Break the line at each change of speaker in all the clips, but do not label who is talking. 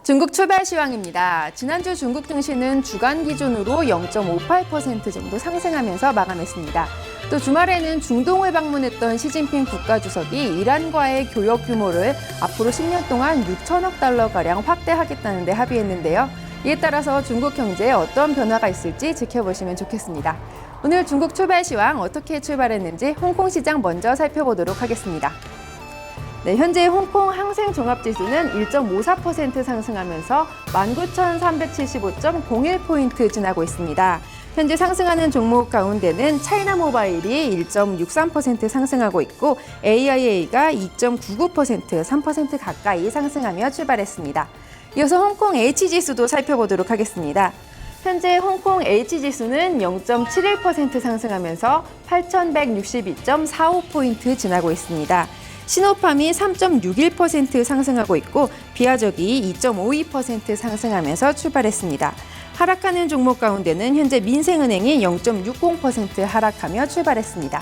중국 출발 시황입니다. 지난주 중국 증시는 주간 기준으로 0.58% 정도 상승하면서 마감했습니다. 또 주말에는 중동을 방문했던 시진핑 국가주석이 이란과의 교역 규모를 앞으로 10년 동안 6천억 달러가량 확대하겠다는 데 합의했는데요. 이에 따라서 중국 경제에 어떤 변화가 있을지 지켜보시면 좋겠습니다. 오늘 중국 출발 시황 어떻게 출발했는지 홍콩 시장 먼저 살펴보도록 하겠습니다. 네, 현재 홍콩 항생 종합지수는 1.54% 상승하면서 19,375.01포인트 지나고 있습니다. 현재 상승하는 종목 가운데는 차이나 모바일이 1.63% 상승하고 있고 AIA가 2.99%, 3% 가까이 상승하며 출발했습니다. 이어서 홍콩 H지수도 살펴보도록 하겠습니다. 현재 홍콩 H지수는 0.71% 상승하면서 8,162.45포인트 지나고 있습니다. 신호팜이 3.61% 상승하고 있고 비아적이 2.52% 상승하면서 출발했습니다. 하락하는 종목 가운데는 현재 민생은행이 0.60% 하락하며 출발했습니다.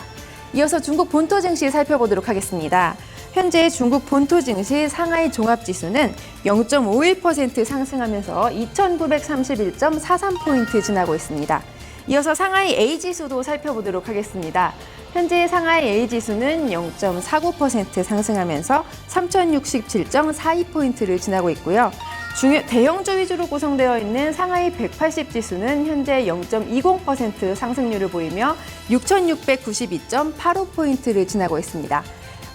이어서 중국 본토 증시 살펴보도록 하겠습니다. 현재 중국 본토 증시 상하이 종합지수는 0.51% 상승하면서 2,931.43포인트 지나고 있습니다. 이어서 상하이 A지수도 살펴보도록 하겠습니다. 현재 상하이 A지수는 0.49% 상승하면서 3,067.42포인트를 지나고 있고요. 대형주 위주로 구성되어 있는 상하이 180지수는 현재 0.20% 상승률을 보이며 6,692.85포인트를 지나고 있습니다.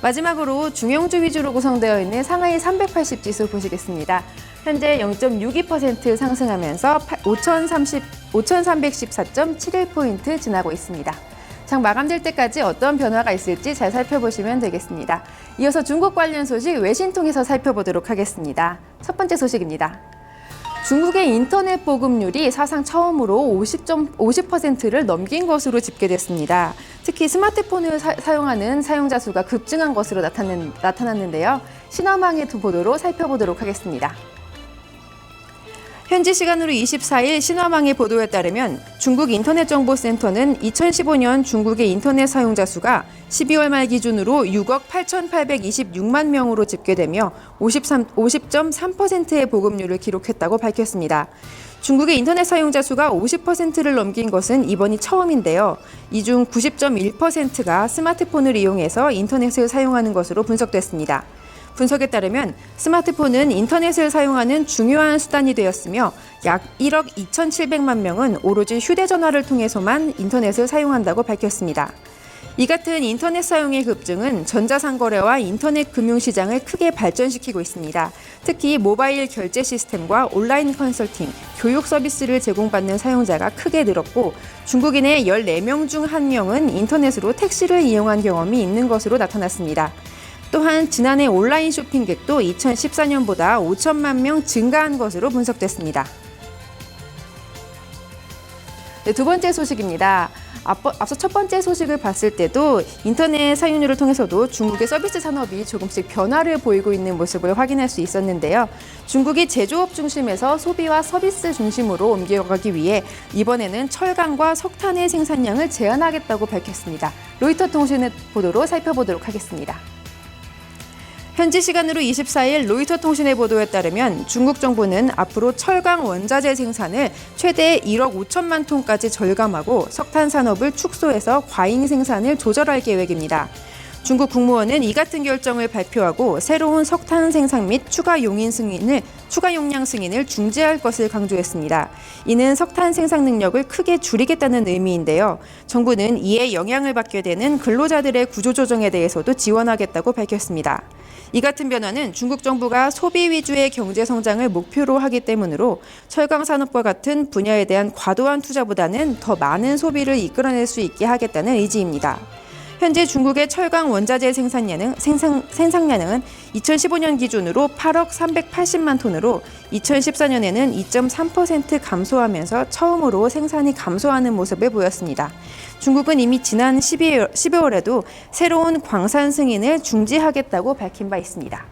마지막으로 중형주 위주로 구성되어 있는 상하이 380지수 보시겠습니다. 현재 0.62% 상승하면서 5,314.71포인트 지나고 있습니다. 장 마감될 때까지 어떤 변화가 있을지 잘 살펴보시면 되겠습니다. 이어서 중국 관련 소식 외신 통해서 살펴보도록 하겠습니다. 첫 번째 소식입니다. 중국의 인터넷 보급률이 사상 처음으로 50%를 넘긴 것으로 집계됐습니다. 특히 스마트폰을 사용하는 사용자 수가 급증한 것으로 나타났는데요. 신화망의 보도로 살펴보도록 하겠습니다. 현지 시간으로 24일 신화망의 보도에 따르면 중국 인터넷정보센터는 2015년 중국의 인터넷 사용자 수가 12월 말 기준으로 6억 8,826만 명으로 집계되며 50.3%의 보급률을 기록했다고 밝혔습니다. 중국의 인터넷 사용자 수가 50%를 넘긴 것은 이번이 처음인데요. 이 중 90.1%가 스마트폰을 이용해서 인터넷을 사용하는 것으로 분석됐습니다. 분석에 따르면 스마트폰은 인터넷을 사용하는 중요한 수단이 되었으며 약 1억 2,700만 명은 오로지 휴대전화를 통해서만 인터넷을 사용한다고 밝혔습니다. 이 같은 인터넷 사용의 급증은 전자상거래와 인터넷 금융시장을 크게 발전시키고 있습니다. 특히 모바일 결제 시스템과 온라인 컨설팅, 교육 서비스를 제공받는 사용자가 크게 늘었고 중국인의 14명 중 1명은 인터넷으로 택시를 이용한 경험이 있는 것으로 나타났습니다. 또한 지난해 온라인 쇼핑객도 2014년보다 5천만 명 증가한 것으로 분석됐습니다. 네, 두 번째 소식입니다. 앞서 첫 번째 소식을 봤을 때도 인터넷 사용률을 통해서도 중국의 서비스 산업이 조금씩 변화를 보이고 있는 모습을 확인할 수 있었는데요. 중국이 제조업 중심에서 소비와 서비스 중심으로 옮겨가기 위해 이번에는 철강과 석탄의 생산량을 제한하겠다고 밝혔습니다. 로이터 통신의 보도로 살펴보도록 하겠습니다. 현지 시간으로 24일 로이터 통신의 보도에 따르면 중국 정부는 앞으로 철강 원자재 생산을 최대 1억 5천만 톤까지 절감하고 석탄 산업을 축소해서 과잉 생산을 조절할 계획입니다. 중국 국무원은 이 같은 결정을 발표하고 새로운 석탄 생산 및 추가 용량 승인을 중지할 것을 강조했습니다. 이는 석탄 생산 능력을 크게 줄이겠다는 의미인데요. 정부는 이에 영향을 받게 되는 근로자들의 구조조정에 대해서도 지원하겠다고 밝혔습니다. 이 같은 변화는 중국 정부가 소비 위주의 경제 성장을 목표로 하기 때문으로 철강 산업과 같은 분야에 대한 과도한 투자보다는 더 많은 소비를 이끌어낼 수 있게 하겠다는 의지입니다. 현재 중국의 철강 원자재 생산량은 2015년 기준으로 8억 380만 톤으로 2014년에는 2.3% 감소하면서 처음으로 생산이 감소하는 모습을 보였습니다. 중국은 이미 지난 12월에도 새로운 광산 승인을 중지하겠다고 밝힌 바 있습니다.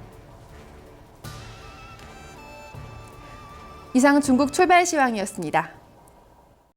이상 중국 출발 시황이었습니다.